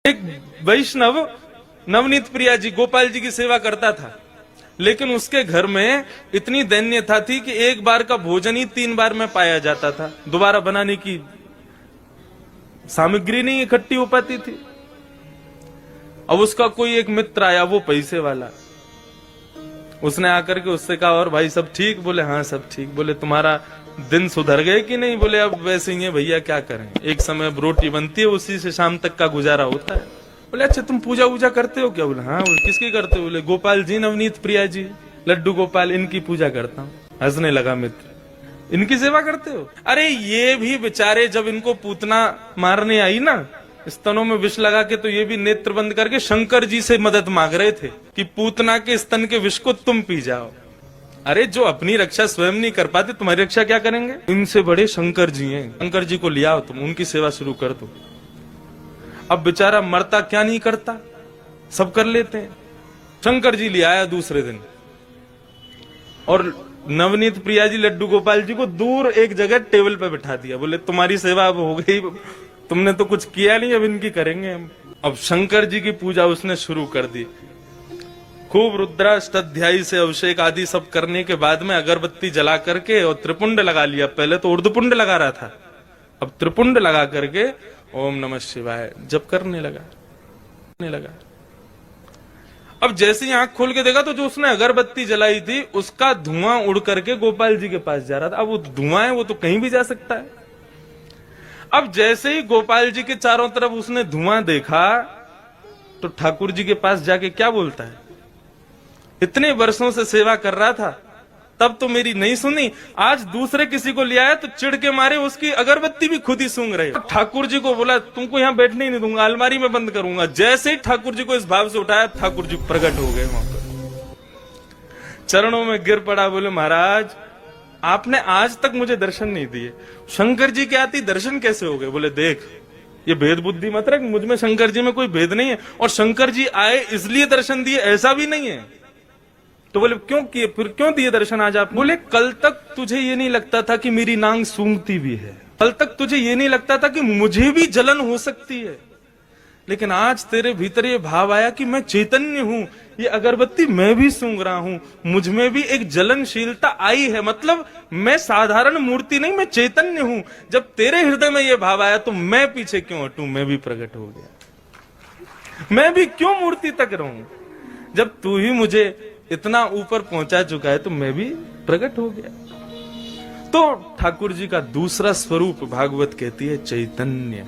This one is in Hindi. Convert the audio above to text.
एक वैष्णव नवनीत प्रिया जी गोपाल जी की सेवा करता था, लेकिन उसके घर में इतनी दैन्यता थी कि एक बार का भोजन ही 3 बार में पाया जाता था। दोबारा बनाने की सामग्री नहीं इकट्ठी हो पाती थी। अब उसका कोई एक मित्र आया, वो पैसे वाला। उसने आकर के उससे कहा, और भाई सब ठीक? बोले हाँ सब ठीक। बोले तुम्हारा दिन सुधर गए कि नहीं? बोले अब वैसे ही है भैया, क्या करें, एक समय अब रोटी बनती है, उसी से शाम तक का गुजारा होता है। बोले अच्छा तुम पूजा वूजा करते हो क्या? बोले हाँ। बोले किसकी करते हो? बोले गोपाल जी, नवनीत प्रिया जी, लड्डू गोपाल, इनकी पूजा करता हूँ। हंसने लगा मित्र, इनकी सेवा करते हो? अरे ये भी बेचारे जब इनको पूतना मारने आई ना, स्तनों में विष लगा के, तो ये भी नेत्र बंद करके शंकर जी से मदद मांग रहे थे कि पूतना के स्तन के विष को तुम पी जाओ। अरे जो अपनी रक्षा स्वयं नहीं कर पाते, तुम्हारी रक्षा क्या करेंगे? इनसे बड़े शंकर जी हैं, शंकर जी को ले आओ, तुम उनकी सेवा शुरू कर दो। अब बेचारा मरता क्या नहीं करता, सब कर लेते हैं। शंकर जी ले आया दूसरे दिन, और नवनीत प्रिया जी, लड्डू गोपाल जी को दूर एक जगह टेबल पे बिठा दिया। बोले तुम्हारी सेवा अब हो गई, तुमने तो कुछ किया नहीं, अब इनकी करेंगे हम। अब शंकर जी की पूजा उसने शुरू कर दी। खूब रुद्राष्टाध्यायी से अभिषेक आदि सब करने के बाद में अगरबत्ती जला करके और त्रिपुंड लगा लिया। पहले तो ऊर्ध्वपुंड लगा रहा था, अब त्रिपुंड लगा करके ओम नमः शिवाय जप करने लगा। अब जैसे ही आंख खोल के देखा तो जो उसने अगरबत्ती जलाई थी उसका धुआं उड़ करके गोपाल जी के पास जा रहा था। अब वो धुआं है, वो तो कहीं भी जा सकता है। अब जैसे ही गोपाल जी के चारों तरफ उसने धुआं देखा तो ठाकुर जी के पास जाके क्या बोलता है, इतने वर्षों से सेवा कर रहा था, तब तो मेरी नहीं सुनी, आज दूसरे किसी को ले आया तो चिढ़ के मारे उसकी अगरबत्ती भी खुद ही सूंघ रहे हो। ठाकुर जी को बोला तुमको यहाँ बैठने ही नहीं दूंगा, अलमारी में बंद करूंगा। जैसे ही ठाकुर जी को इस भाव से उठाया, ठाकुर जी प्रकट हो गए वहां पर, चरणों में गिर पड़ा। बोले महाराज आपने आज तक मुझे दर्शन नहीं दिए। शंकर जी के आती दर्शन कैसे हो गए? बोले देख, ये भेद बुद्धि मत रख, मुझ में शंकर जी में कोई भेद नहीं है, और शंकर जी आए इसलिए दर्शन दिए ऐसा भी नहीं है। तो बोले क्यों किए, फिर क्यों दिए दर्शन आज आप? बोले कल तक तुझे ये नहीं लगता था कि मेरी नांग सूंघती भी है, कल तक तुझे ये नहीं लगता था कि मुझे भी जलन हो सकती है, लेकिन आज तेरे भीतर ये भाव आया कि मैं चैतन्य हूं, ये अगरबत्ती मैं भी सूंघ रहा हूं, मुझ में भी एक जलनशीलता आई है, मतलब मैं साधारण मूर्ति नहीं, मैं चैतन्य हूं। जब तेरे हृदय में ये भाव आया तो मैं पीछे क्यों हटूं, मैं भी प्रकट हो गया। मैं भी क्यों मूर्ति तक रहूं? जब तू ही मुझे इतना ऊपर पहुंचा चुका है तो मैं भी प्रकट हो गया। तो ठाकुर जी का दूसरा स्वरूप भागवत कहती है चैतन्य।